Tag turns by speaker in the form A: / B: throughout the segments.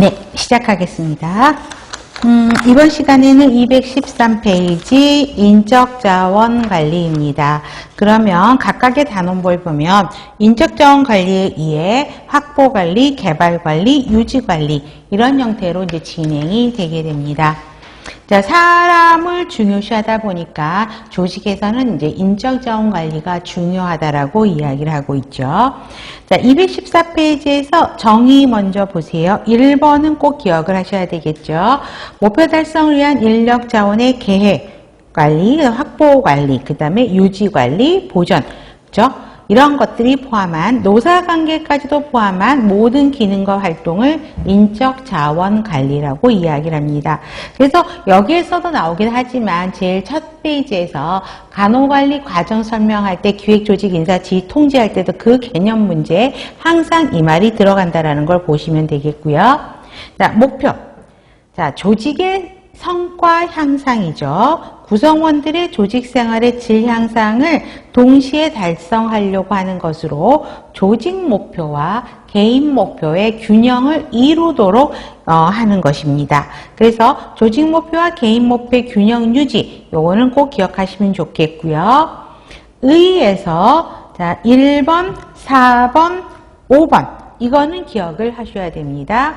A: 네, 시작하겠습니다. 이번 시간에는 213페이지 인적자원 관리입니다. 그러면 각각의 단원볼 보면 인적자원 관리에 의해 확보관리, 개발관리, 유지관리 이런 형태로 이제 진행이 되게 됩니다. 자, 사람을 중요시하다 보니까 조직에서는 이제 인적자원 관리가 중요하다라고 이야기를 하고 있죠. 자, 214페이지에서 정의 먼저 보세요. 1번은 꼭 기억을 하셔야 되겠죠. 목표 달성을 위한 인력 자원의 계획 관리, 확보 관리, 그 다음에 유지 관리, 보전, 그죠? 이런 것들이 포함한 노사관계까지도 포함한 모든 기능과 활동을 인적자원관리라고 이야기를 합니다. 그래서 여기에서도 나오긴 하지만 제일 첫 페이지에서 간호관리 과정 설명할 때 기획조직인사 지휘 통제할 때도 그 개념 문제에 항상 이 말이 들어간다는 걸 보시면 되겠고요. 자, 목표. 자, 조직의 성과 향상이죠. 구성원들의 조직생활의 질 향상을 동시에 달성하려고 하는 것으로 조직 목표와 개인 목표의 균형을 이루도록 하는 것입니다. 그래서 조직 목표와 개인 목표의 균형 유지, 요거는 꼭 기억하시면 좋겠고요. 의에서 자, 1번, 4번, 5번 이거는 기억을 하셔야 됩니다.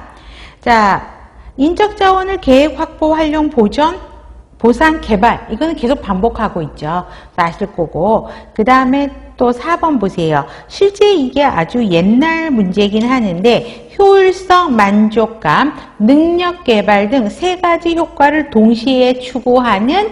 A: 자, 인적자원을 계획, 확보, 활용, 보전, 보상, 개발 이거는 계속 반복하고 있죠. 아실 거고 그 다음에 또 4번 보세요. 실제 이게 아주 옛날 문제이긴 하는데 효율성, 만족감, 능력 개발 등 세 가지 효과를 동시에 추구하는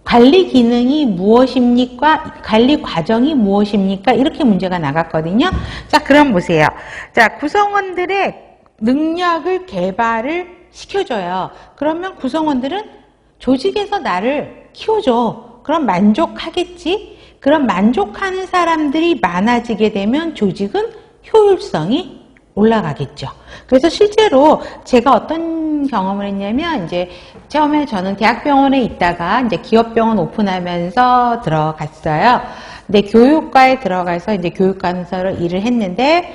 A: 관리 기능이 무엇입니까? 관리 과정이 무엇입니까? 이렇게 문제가 나갔거든요. 자, 그럼 보세요. 자, 구성원들의 능력을 개발을 시켜줘요. 그러면 구성원들은 조직에서 나를 키워줘. 그럼 만족하겠지? 그럼 만족하는 사람들이 많아지게 되면 조직은 효율성이 올라가겠죠. 그래서 실제로 제가 어떤 경험을 했냐면 이제 처음에 저는 대학병원에 있다가 이제 기업병원 오픈하면서 들어갔어요. 근데 교육과에 들어가서 이제 교육간호사로 일을 했는데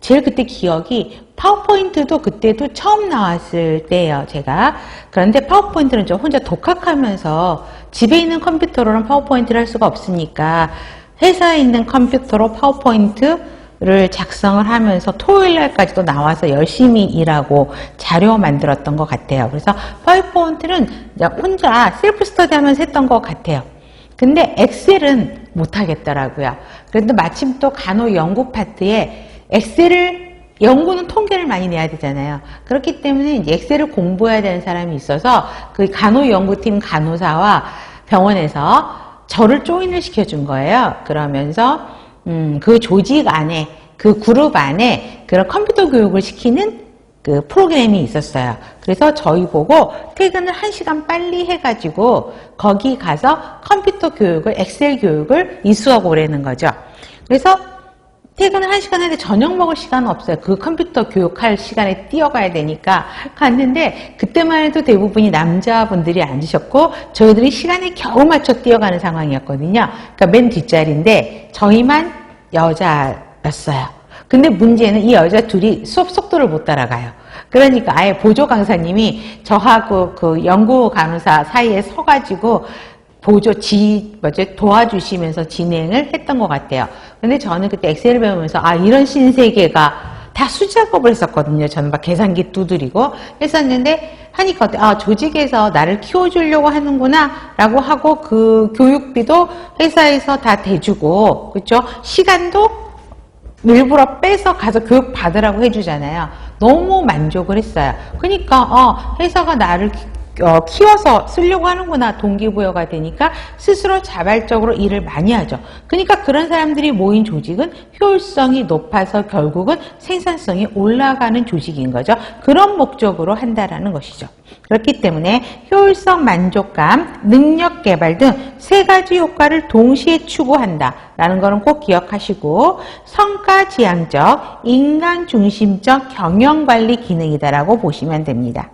A: 제일 그때 기억이 파워포인트도 그때도 처음 나왔을 때예요, 제가. 그런데 파워포인트는 좀 혼자 독학하면서 집에 있는 컴퓨터로는 파워포인트를 할 수가 없으니까 회사에 있는 컴퓨터로 파워포인트를 작성을 하면서 토요일 날까지도 나와서 열심히 일하고 자료 만들었던 것 같아요. 그래서 파워포인트는 혼자 셀프 스터디 하면서 했던 것 같아요. 근데 엑셀은 못하겠더라고요. 그런데 마침 또 간호 연구 파트에 엑셀을 연구는 통계를 많이 내야 되잖아요. 그렇기 때문에 이제 엑셀을 공부해야 되는 사람이 있어서 그 간호연구팀 간호사와 병원에서 저를 조인을 시켜준 거예요. 그러면서 그 조직 안에 그 그룹 안에 그런 컴퓨터 교육을 시키는 그 프로그램이 있었어요. 그래서 저희 보고 퇴근을 1시간 빨리 해가지고 거기 가서 컴퓨터 교육을 엑셀 교육을 이수하고 오라는 거죠. 그래서 퇴근을 1시간 하는데 저녁 먹을 시간은 없어요. 그 컴퓨터 교육할 시간에 뛰어가야 되니까 갔는데 그때만 해도 대부분이 남자분들이 앉으셨고 저희들이 시간에 겨우 맞춰 뛰어가는 상황이었거든요. 그러니까 맨 뒷자리인데 저희만 여자였어요. 근데 문제는 이 여자 둘이 수업 속도를 못 따라가요. 그러니까 아예 보조 강사님이 저하고 그 연구 간호사 사이에 서가지고 도와주시면서 진행을 했던 것 같아요. 근데 저는 그때 엑셀을 배우면서 이런 신세계가 다 수작업을 했었거든요. 저는 막 계산기 두드리고 했었는데 하니까 조직에서 나를 키워주려고 하는구나 라고 하고 그 교육비도 회사에서 다 대주고 그렇죠? 시간도 일부러 빼서 가서 교육 받으라고 해주잖아요. 너무 만족을 했어요. 그러니까 회사가 나를 키워서 쓰려고 하는구나 동기부여가 되니까 스스로 자발적으로 일을 많이 하죠. 그러니까 그런 사람들이 모인 조직은 효율성이 높아서 결국은 생산성이 올라가는 조직인 거죠. 그런 목적으로 한다라는 것이죠. 그렇기 때문에 효율성, 만족감, 능력 개발 등 세 가지 효과를 동시에 추구한다라는 거는 꼭 기억하시고 성과 지향적, 인간 중심적 경영관리 기능이다라고 보시면 됩니다.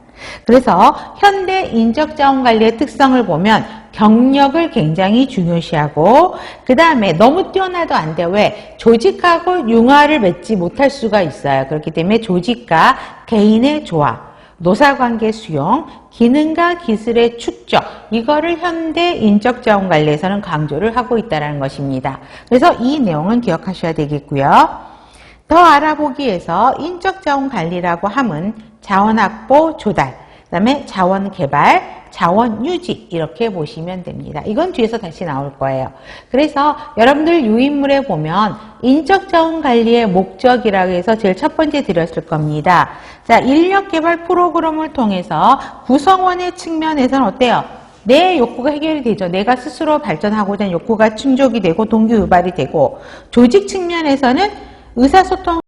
A: 그래서 현대 인적자원관리의 특성을 보면 경력을 굉장히 중요시하고, 그 다음에 너무 뛰어나도 안 돼요. 왜? 조직하고 융화를 맺지 못할 수가 있어요. 그렇기 때문에 조직과 개인의 조화, 노사관계 수용, 기능과 기술의 축적, 이거를 현대 인적자원관리에서는 강조를 하고 있다는 것입니다. 그래서 이 내용은 기억하셔야 되겠고요. 더 알아보기에서 인적자원관리라고 함은 자원확보, 조달, 그 다음에 자원개발, 자원유지 이렇게 보시면 됩니다. 이건 뒤에서 다시 나올 거예요. 그래서 여러분들 유인물에 보면 인적자원관리의 목적이라고 해서 제일 첫 번째 드렸을 겁니다. 자, 인력개발 프로그램을 통해서 구성원의 측면에서는 어때요? 내 욕구가 해결이 되죠. 내가 스스로 발전하고자 하는 욕구가 충족이 되고 동기 유발이 되고, 조직 측면에서는 의사소통